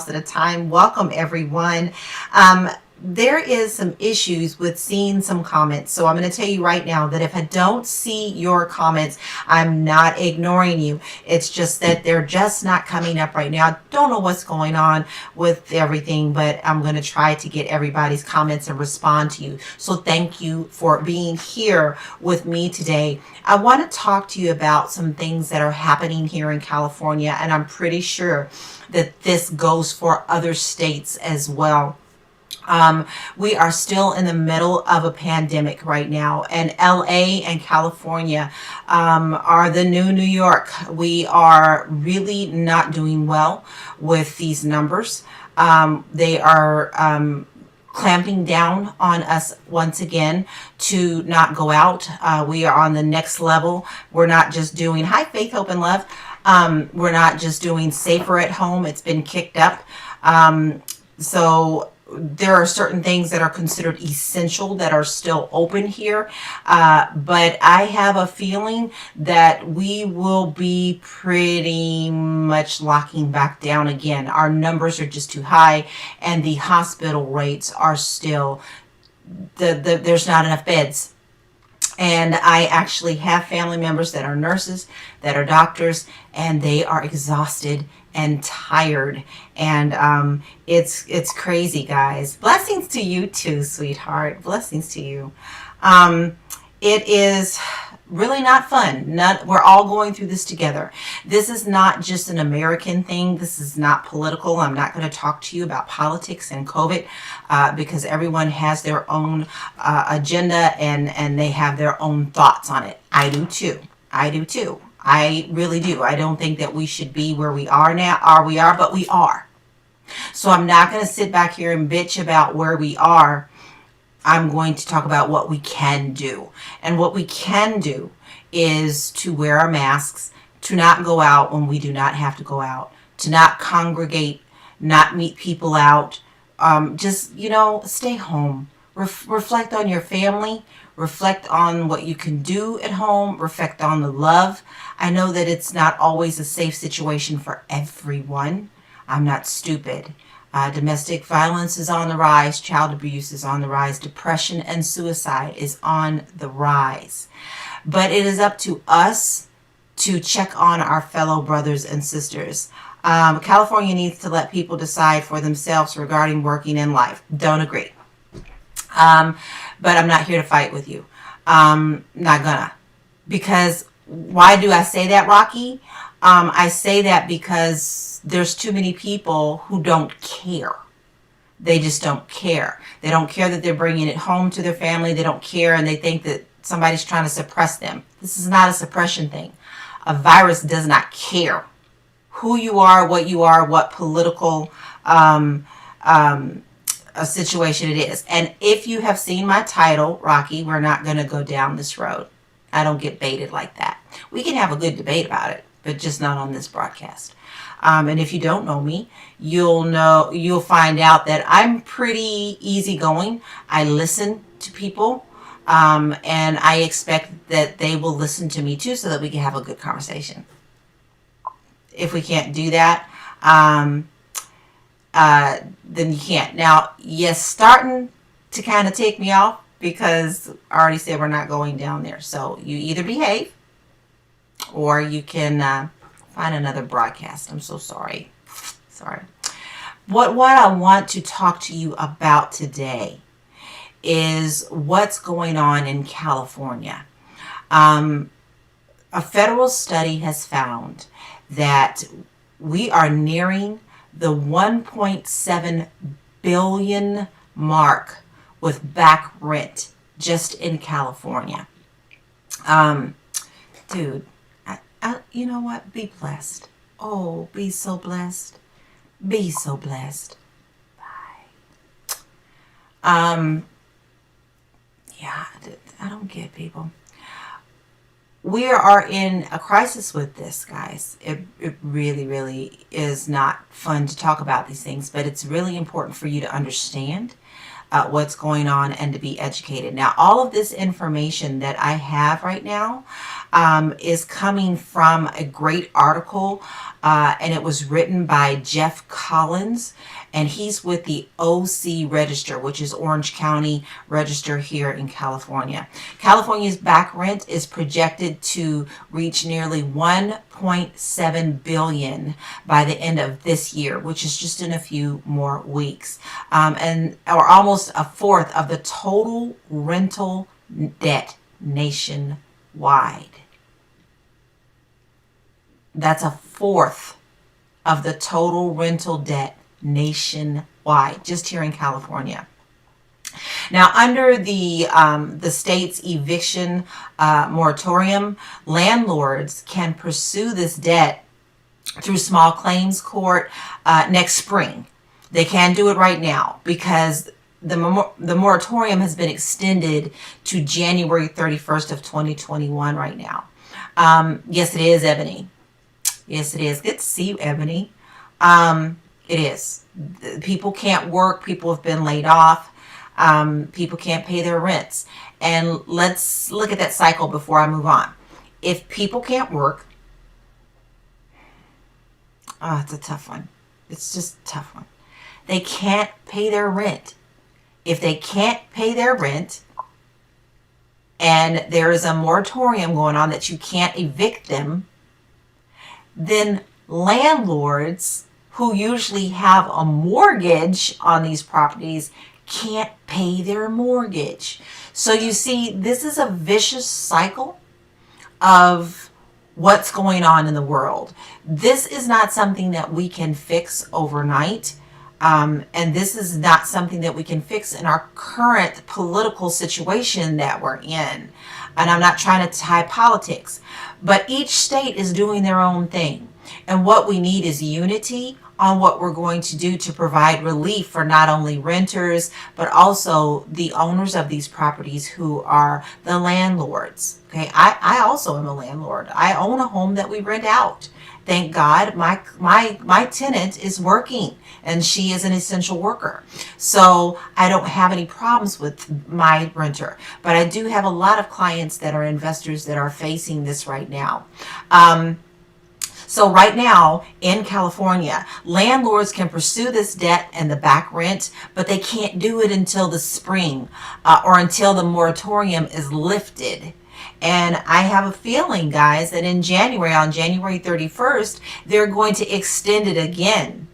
at a time. Welcome, everyone. There is some issues with seeing some comments. So I'm going to tell you right now that if I don't see your comments, I'm not ignoring you. It's just that they're just not coming up right now. I don't know what's going on with everything, but I'm going to try to get everybody's comments and respond to you. So thank you for being here with me today. I want to talk to you about some things that are happening here in California, and I'm pretty sure that this goes for other states as well. We are still in the middle of a pandemic right now, and LA and California are the new New York. We are really not doing well with these numbers. They are clamping down on us once again to not go out. We are on the next level. We're not just doing hi, faith, hope, and love. We're not just doing safer at home. It's been kicked up. So there are certain things that are considered essential that are still open here. But I have a feeling that we will be pretty much locking back down again. Our numbers are just too high, and the hospital rates are still, there's not enough beds. And I actually have family members that are nurses, that are doctors, and they are exhausted and tired. And it's crazy, guys. Blessings to you too, sweetheart. Blessings to you. It is really not fun. We're all going through this together. This is not just an American thing. This is not political. I'm not going to talk to you about politics and COVID because everyone has their own agenda and they have their own thoughts on it. I do too. I do too. I really do. I don't think that we should be where we are now, but we are. So I'm not going to sit back here and bitch about where we are. I'm going to talk about what we can do. And what we can do is to wear our masks, to not go out when we do not have to go out, to not congregate, not meet people out. Just, stay home. Reflect on your family. Reflect on what you can do at home. Reflect on the love. I know that it's not always a safe situation for everyone. I'm not stupid. Domestic violence is on the rise. Child abuse is on the rise. Depression and suicide is on the rise. But it is up to us to check on our fellow brothers and sisters. California needs to let people decide for themselves regarding working in life. Don't agree. But I'm not here to fight with you. Not gonna. Because why do I say that, Rocky? I say that because there's too many people who don't care. They just don't care. They don't care that they're bringing it home to their family. They don't care, and they think that somebody's trying to suppress them. This is not a suppression thing. A virus does not care who you are, what political a situation it is. And if you have seen my title, Rocky, we're not going to go down this road. I don't get baited like that. We can have a good debate about it, but just not on this broadcast. And if you don't know me, you'll find out that I'm pretty easygoing. I listen to people, and I expect that they will listen to me too, so that we can have a good conversation. If we can't do that, then you can't. Now, you're starting to kind of take me off because I already said we're not going down there. So you either behave or you can find another broadcast. I'm so sorry. Sorry. What I want to talk to you about today is what's going on in California. A federal study has found that we are nearing the 1.7 billion mark with back rent just in California. Dude, you know what? Be blessed. Oh, be so blessed. Be so blessed. Bye. Yeah, I don't get people. We are in a crisis with this, guys. It really, really is not fun to talk about these things, but it's really important for you to understand what's going on and to be educated. Now, all of this information that I have right now is coming from a great article, and it was written by Jeff Collins, and he's with the OC Register, which is Orange County Register here in California. California's back rent is projected to reach nearly 1.7 billion by the end of this year, which is just in a few more weeks, or almost a fourth of the total rental debt nationwide. That's a fourth of the total rental debt nationwide, just here in California. Now, under the state's eviction moratorium, landlords can pursue this debt through small claims court next spring. They can do it right now because the moratorium has been extended to January 31st of 2021 right now. Yes, it is, Ebony. Yes, it is. Good to see you, Ebony. It is. People can't work. People have been laid off. People can't pay their rents. And let's look at that cycle before I move on. If people can't work, it's a tough one. It's just a tough one. They can't pay their rent. If they can't pay their rent, and there is a moratorium going on that you can't evict them, then landlords who usually have a mortgage on these properties can't pay their mortgage. So you see, this is a vicious cycle of what's going on in the world. This is not something that we can fix overnight. And this is not something that we can fix in our current political situation that we're in. And I'm not trying to tie politics, but each state is doing their own thing. And what we need is unity on what we're going to do to provide relief for not only renters, but also the owners of these properties who are the landlords. Okay, I also am a landlord. I own a home that we rent out. Thank God my tenant is working and she is an essential worker. So I don't have any problems with my renter, but I do have a lot of clients that are investors that are facing this right now. So right now in California, landlords can pursue this debt and the back rent, but they can't do it until the spring or until the moratorium is lifted. And I have a feeling, guys, that in January, on January 31st, they're going to extend it again.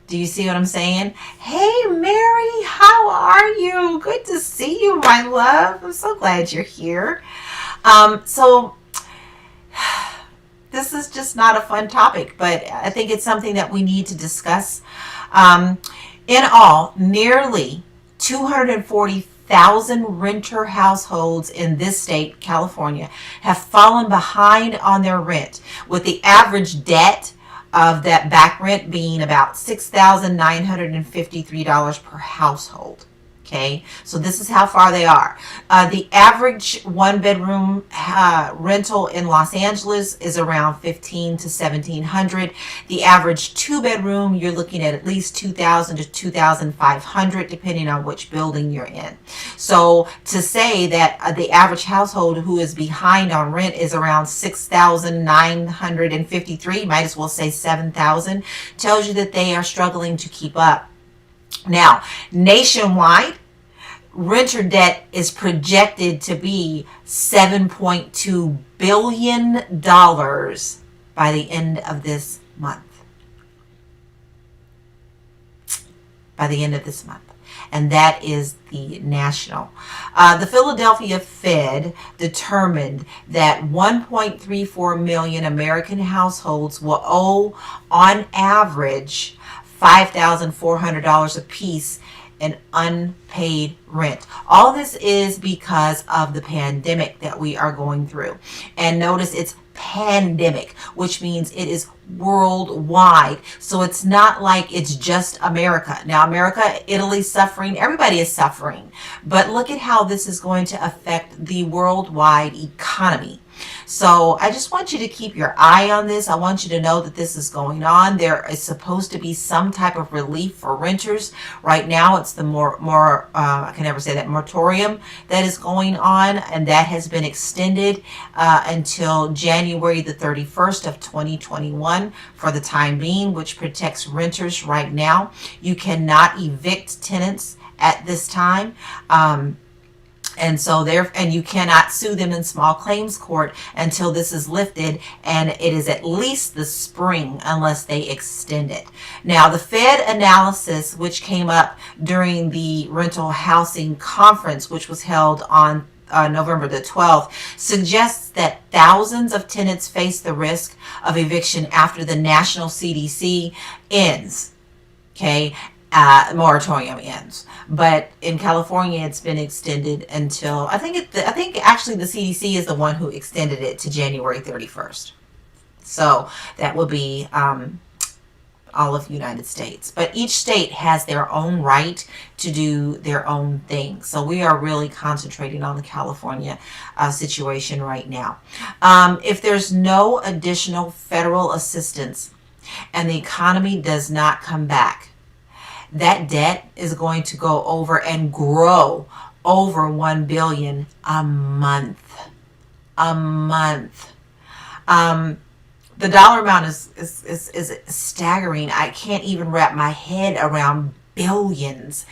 Do you see what I'm saying? Hey, Mary, how are you? Good to see you, my love. I'm so glad you're here. So this is just not a fun topic, but I think it's something that we need to discuss. In all, nearly 240,000 renter households in this state, California, have fallen behind on their rent, with the average debt of that back rent being about $6,953 per household. Okay, so this is how far they are. The average one-bedroom rental in Los Angeles is around $1,500 to $1,700. The average two-bedroom, you're looking at least $2,000 to $2,500, depending on which building you're in. So to say that the average household who is behind on rent is around $6,953, might as well say $7,000, tells you that they are struggling to keep up. Now, nationwide, renter debt is projected to be $7.2 billion by the end of this month. By the end of this month. And that is the national. The Philadelphia Fed determined that 1.34 million American households will owe, on average, $5,400 apiece in unpaid rent. All this is because of the pandemic that we are going through. And notice it's pandemic, which means it is worldwide. So it's not like it's just America. Now, America, Italy's suffering, everybody is suffering. But look at how this is going to affect the worldwide economy. So I just want you to keep your eye on this. I want you to know that this is going on. There is supposed to be some type of relief for renters. Right now, it's the I can never say that, moratorium that is going on, and that has been extended until January the 31st of 2021 for the time being, which protects renters right now. You cannot evict tenants at this time. And you cannot sue them in small claims court until this is lifted, and it is at least the spring unless they extend it. Now, the Fed analysis, which came up during the rental housing conference, which was held on November the 12th, suggests that thousands of tenants face the risk of eviction after the national CDC ends. Okay, moratorium ends, but in California it's been extended until I think actually the CDC is the one who extended it to January 31st. So that will be all of the United States, but each state has their own right to do their own thing. So we are really concentrating on the California situation right now. If there's no additional federal assistance and the economy does not come back, that debt is going to go over and grow over $1 billion a month. The dollar amount is staggering. I can't even wrap my head around billions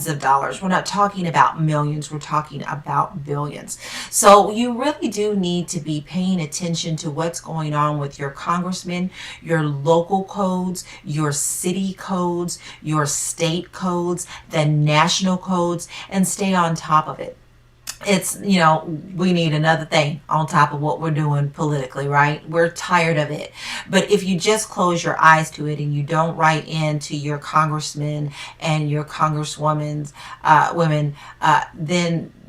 of dollars. We're not talking about millions, we're talking about billions. So you really do need to be paying attention to what's going on with your congressmen, your local codes, your city codes, your state codes, the national codes, and stay on top of it. It's, we need another thing on top of what we're doing politically, right? We're tired of it. But if you just close your eyes to it and you don't write in to your congressmen and your congresswomen,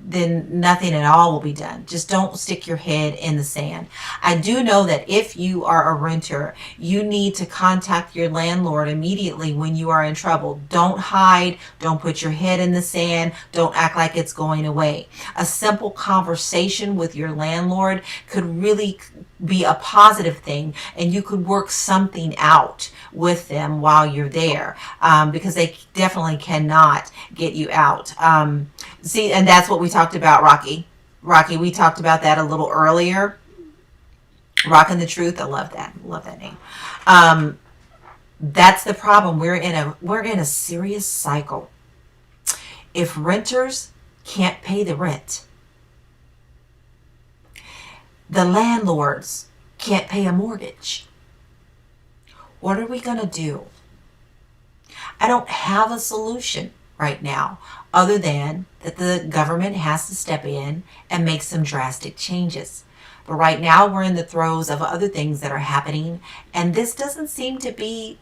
then nothing at all will be done. Just don't stick your head in the sand. I do know that if you are a renter, you need to contact your landlord immediately when you are in trouble. Don't hide. Don't put your head in the sand. Don't act like it's going away. A simple conversation with your landlord could really be a positive thing, and you could work something out with them while you're there, because they definitely cannot get you out. See, and that's what we talked about, Rocky. We talked about that a little earlier. Rockin' the Truth. I love that. Love that name. That's the problem. We're in a serious cycle. If renters can't pay the rent, the landlords can't pay a mortgage. What are we going to do? I don't have a solution right now, other than that the government has to step in and make some drastic changes. But right now we're in the throes of other things that are happening, and this doesn't seem to be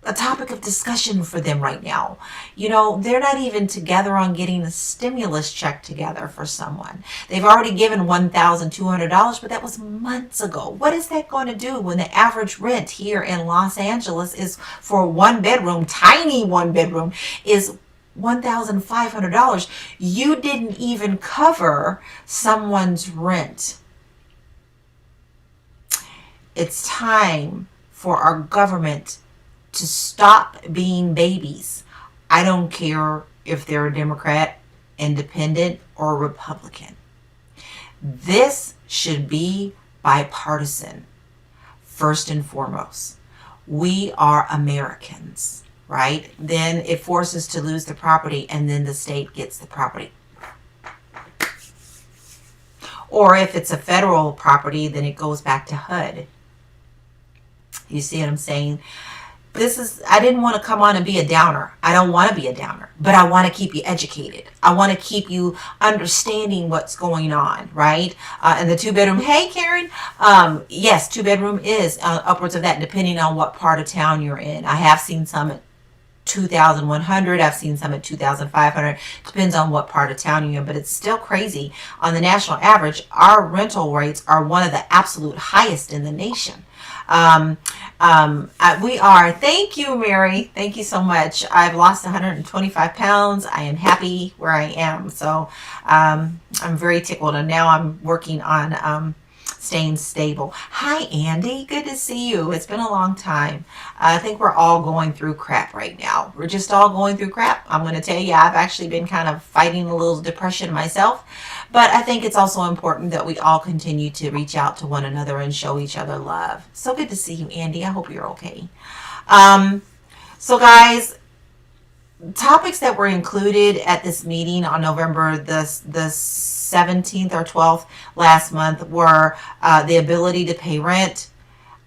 a topic of discussion for them right now. They're not even together on getting a stimulus check together for someone. They've already given $1,200, but that was months ago. What is that going to do when the average rent here in Los Angeles is for a tiny one bedroom, is $1,500? You didn't even cover someone's rent. It's time for our government to stop being babies. I don't care if they're a Democrat, Independent, or Republican. This should be bipartisan, first and foremost. We are Americans, right? Then it forces to lose the property, and then the state gets the property. Or if it's a federal property, then it goes back to HUD. You see what I'm saying? I didn't want to come on and be a downer. I don't want to be a downer, but I want to keep you educated. I want to keep you understanding what's going on, right? And the 2-bedroom, hey Karen, yes, 2-bedroom is upwards of that, depending on what part of town you're in. I have seen some at $2,100. I've seen some at $2,500. Depends on what part of town you're in, but it's still crazy. On the national average, our rental rates are one of the absolute highest in the nation. We are. Thank you, Mary. Thank you so much. I've lost 125 pounds. I am happy where I am. So I'm very tickled. And now I'm working on staying stable. Hi, Andy. Good to see you. It's been a long time. I think we're all going through crap right now. We're just all going through crap. I'm going to tell you, I've actually been kind of fighting a little depression myself. But I think it's also important that we all continue to reach out to one another and show each other love. So good to see you, Andy. I hope you're okay. So guys, topics that were included at this meeting on November the 17th or 12th last month were the ability to pay rent,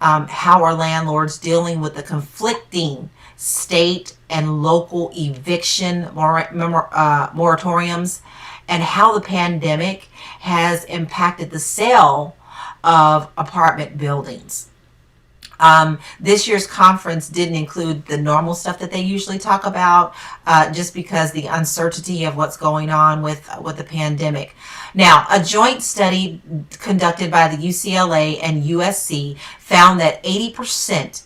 how are landlords dealing with the conflicting state and local eviction moratoriums, and how the pandemic has impacted the sale of apartment buildings. This year's conference didn't include the normal stuff that they usually talk about, just because the uncertainty of what's going on with the pandemic. Now, a joint study conducted by the UCLA and USC found that 80%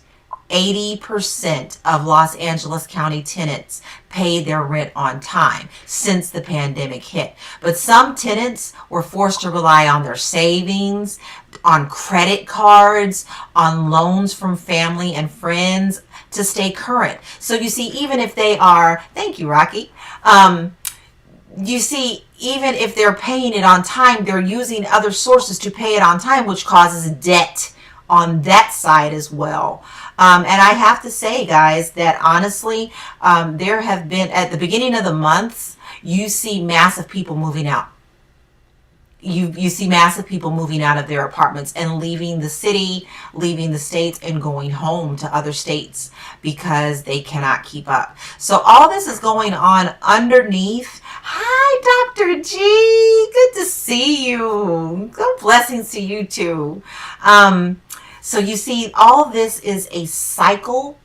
of Los Angeles County tenants paid their rent on time since the pandemic hit. But some tenants were forced to rely on their savings, on credit cards, on loans from family and friends to stay current. So you see, even if they are, thank you, Rocky. You see, even if they're paying it on time, they're using other sources to pay it on time, which causes debt on that side as well. And I have to say, guys, that honestly, there have been, at the beginning of the months, you see massive people moving out. You see massive people moving out of their apartments and leaving the city, leaving the states, and going home to other states because they cannot keep up. So all this is going on underneath. Hi, Dr. G. Good to see you. Good blessings to you too. So you see, all this is a cycle,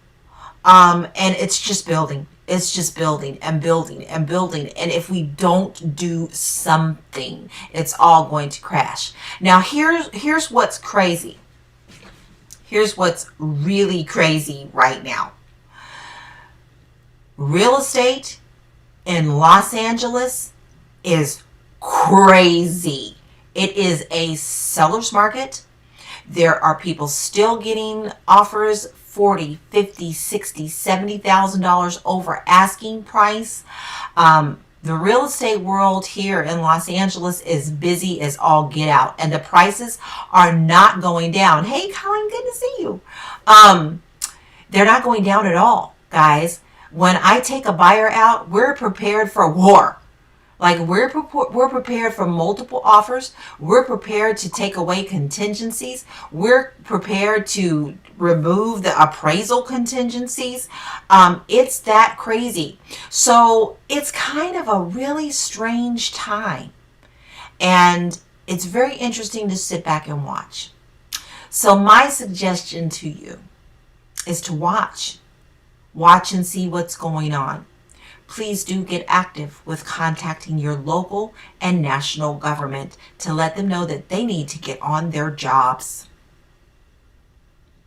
and it's just building. It's just building and building and building. And if we don't do something, it's all going to crash. Now, here's what's crazy. Here's what's really crazy right now. Real estate in Los Angeles is crazy. It is a seller's market. There are people still getting offers $40,000, $50,000, $60,000, $70,000 over asking price. The real estate world here in Los Angeles is busy as all get out, and the prices are not going down. Hey, Colin, good to see you. They're not going down at all, guys. When I take a buyer out, we're prepared for war. Like, we're prepared for multiple offers. We're prepared to take away contingencies. We're prepared to remove the appraisal contingencies. It's that crazy. So it's kind of a really strange time. And it's very interesting to sit back and watch. So my suggestion to you is to watch. Watch and see what's going on. Please do get active with contacting your local and national government to let them know that they need to get on their jobs.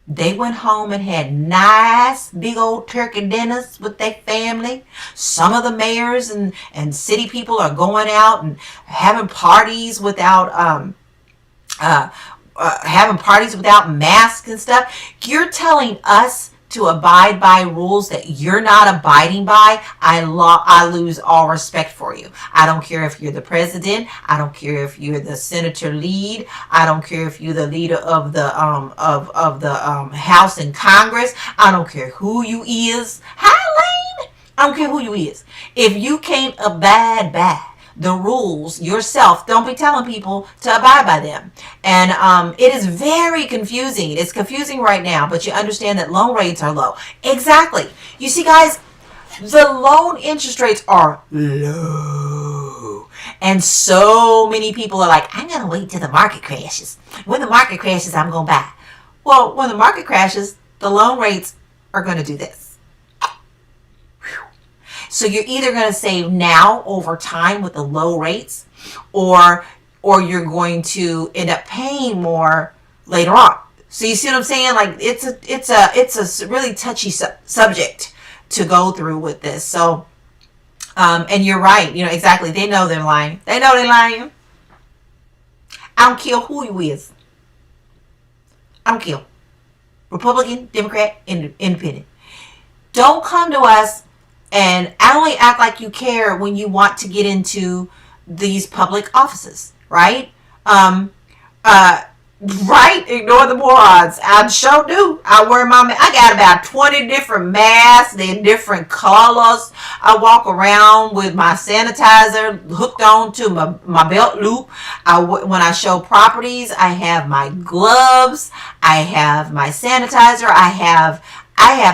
They went home and had nice big old turkey dinners with their family. Some of the mayors and city people are going out and having parties without masks and stuff. You're telling us to abide by rules that you're not abiding by. I lose all respect for you. I don't care if you're the president. I don't care if you're the senator lead. I don't care if you're the leader of the House and Congress. I don't care who you is. Hi, Lane. I don't care who you is. If you can't abide by the rules yourself, don't be telling people to abide by them. And it is very confusing. It's confusing right now, but you understand that loan rates are low. Exactly. You see, guys, the loan interest rates are low. And so many people are like, I'm going to wait till the market crashes. When the market crashes, I'm going to buy. Well, when the market crashes, the loan rates are going to do this. So you're either going to save now over time with the low rates, or you're going to end up paying more later on. So you see what I'm saying? Like it's a really touchy subject to go through with this. So and you're right. You know exactly. They know they're lying. They know they're lying. I don't care who you is. I don't care. Republican, Democrat, Independent. Don't come to us and only act like you care when you want to get into these public offices, right? Uh, right? Ignore the morons. I sure do. I got about 20 different masks in different colors. I walk around with my sanitizer hooked on to my belt loop. When I show properties, I have my gloves. I have my sanitizer. I have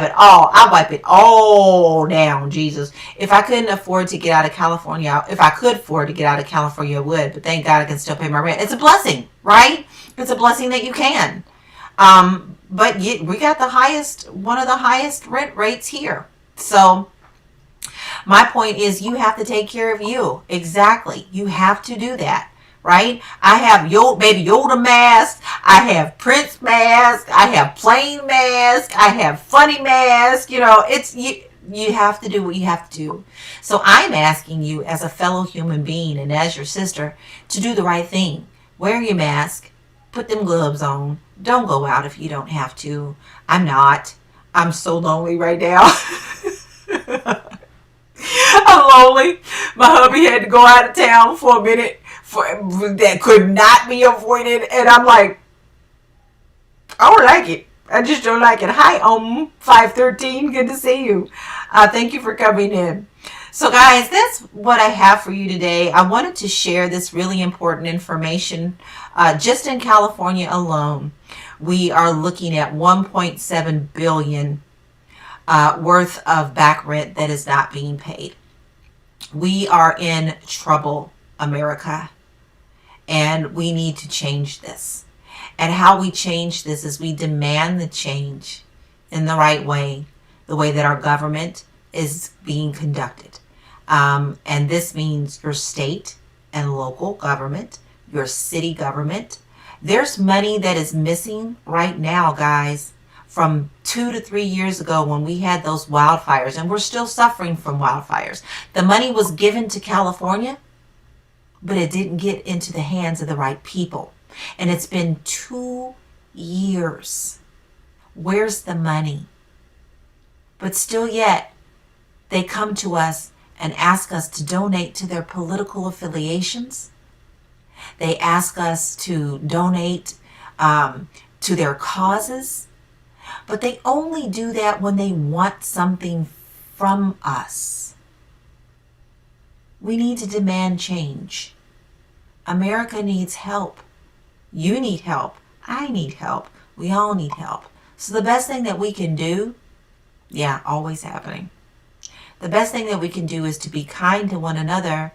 it all. I wipe it all down, Jesus. If I couldn't afford to get out of California, if I could afford to get out of California, I would. But thank God I can still pay my rent. It's a blessing, right? It's a blessing that you can. But we got one of the highest rent rates here. So my point is you have to take care of you. Exactly. You have to do that. Right? I have Baby Yoda mask. I have Prince mask. I have plain mask. I have funny mask. You know, you have to do what you have to do. So I'm asking you as a fellow human being and as your sister to do the right thing. Wear your mask. Put them gloves on. Don't go out if you don't have to. I'm not. I'm so lonely right now. I'm lonely. My hubby had to go out of town for a minute. That could not be avoided, and I'm like, I don't like it. I just don't like it. Hi, 513. Good to see you. Thank you for coming in. So, guys, that's what I have for you today. I wanted to share this really important information. Just in California alone, we are looking at $1.7 billion worth of back rent that is not being paid. We are in trouble, America. And we need to change this. And how we change this is we demand the change in the right way, the way that our government is being conducted. And this means your state and local government, your city government. There's money that is missing right now, guys, from 2 to 3 years ago when we had those wildfires, and we're still suffering from wildfires. The money was given to California, but it didn't get into the hands of the right people. And it's been 2 years. Where's the money? But still yet, they come to us and ask us to donate to their political affiliations. They ask us to donate to their causes. But they only do that when they want something from us. We need to demand change. America needs help. You need help. I need help. We all need help. So the best thing that we can do, always happening. The best thing that we can do is to be kind to one another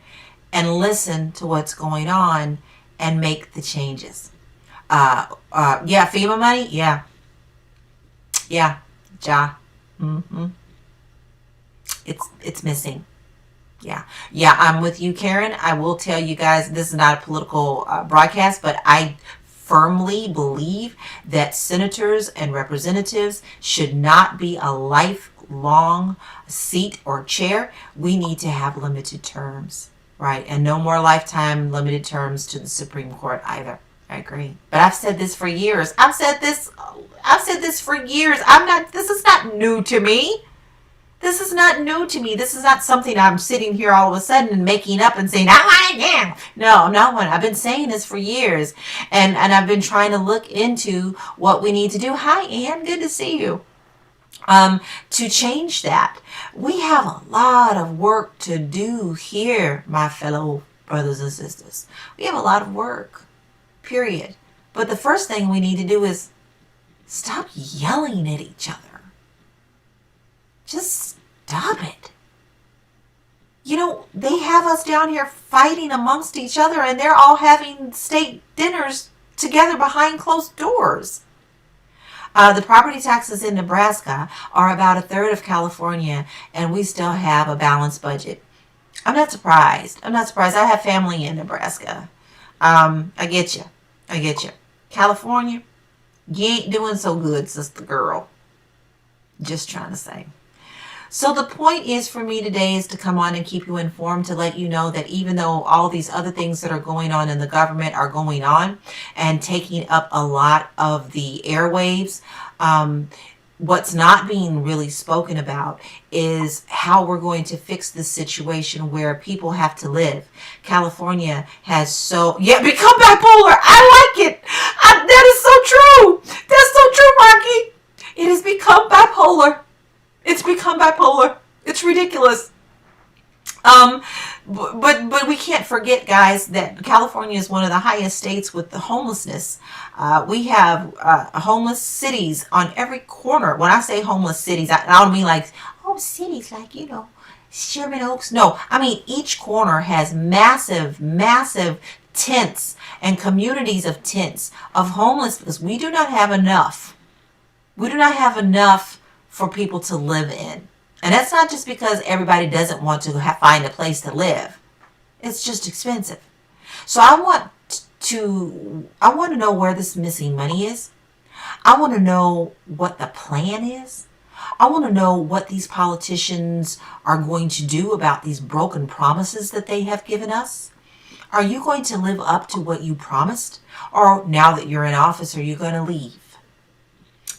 and listen to what's going on and make the changes. FEMA money? Yeah. It's missing. I'm with you, Karen. I will tell you guys, this is not a political broadcast, but I firmly believe that senators and representatives should not be a lifelong seat or chair. We need to have limited terms, right? And no more lifetime limited terms to the Supreme Court either. I agree. But I've said this for years. I've said this for years. This is not new to me. This is not new to me. This is not something I'm sitting here all of a sudden and making up and saying, I want it now. No, I'm not one. I've been saying this for years. And I've been trying to look into what we need to do. Hi, Ann. Good to see you. To change that. We have a lot of work to do here, my fellow brothers and sisters. We have a lot of work, period. But the first thing we need to do is stop yelling at each other. Just stop it. You know, they have us down here fighting amongst each other, and they're all having state dinners together behind closed doors. The property taxes in Nebraska are about a third of California, and we still have a balanced budget. I'm not surprised. I have family in Nebraska. I get you. California, You ain't doing so good, sister girl. Just trying to say. So the point is for me today is to come on and keep you informed, to let you know that even though all these other things that are going on in the government are going on and taking up a lot of the airwaves, what's not being really spoken about is how we're going to fix this situation where people have to live. California has become bipolar. I like it. That is so true. That's so true, Marky. It has become bipolar. It's become bipolar. It's ridiculous. But we can't forget, guys, that California is one of the highest states with the homelessness. We have homeless cities on every corner. When I say homeless cities, I don't mean like, oh, cities like, Sherman Oaks. No, I mean each corner has massive, massive tents and communities of tents of homeless, because we do not have enough. We do not have enough for people to live in. And that's not just because everybody doesn't want to find a place to live. It's just expensive. So I want to know where this missing money is. I want to know what the plan is. I want to know what these politicians are going to do about these broken promises that they have given us. Are you going to live up to what you promised? Or now that you're in office, are you going to leave?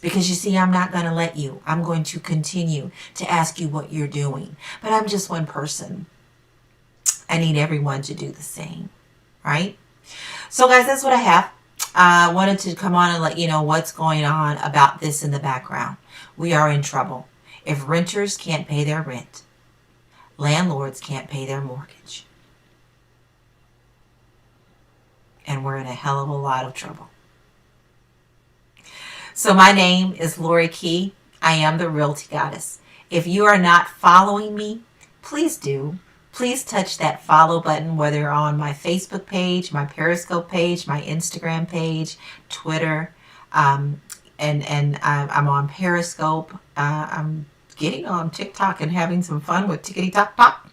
Because you see, I'm not going to let you. I'm going to continue to ask you what you're doing. But I'm just one person. I need everyone to do the same, right? So guys, that's what I have. I wanted to come on and let you know what's going on about this in the background. We are in trouble. If renters can't pay their rent, landlords can't pay their mortgage. And we're in a hell of a lot of trouble. So my name is Lori Key. I am the Realty Goddess. If you are not following me, please do. Please touch that follow button, whether you're on my Facebook page, my Periscope page, my Instagram page, Twitter, and I'm on Periscope. I'm getting on TikTok and having some fun with Tickety Tock Tock.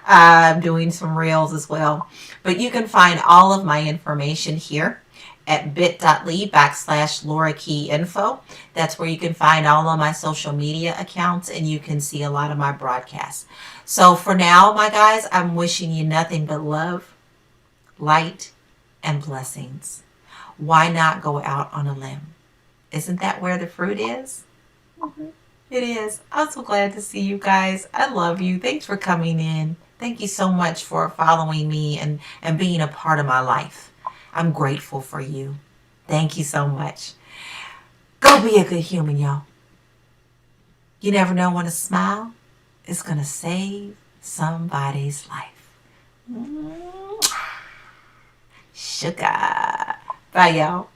I'm doing some reels as well. But you can find all of my information here at bit.ly/Laura Key Info. That's where you can find all of my social media accounts, and you can see a lot of my broadcasts. So for now, my guys, I'm wishing you nothing but love, light, and blessings. Why not go out on a limb? Isn't that where the fruit is? Mm-hmm. It is. I'm so glad to see you guys. I love you. Thanks for coming in. Thank you so much for following me and being a part of my life. I'm grateful for you. Thank you so much. Go be a good human, y'all. You never know when a smile is going to save somebody's life. Sugar. Bye, y'all.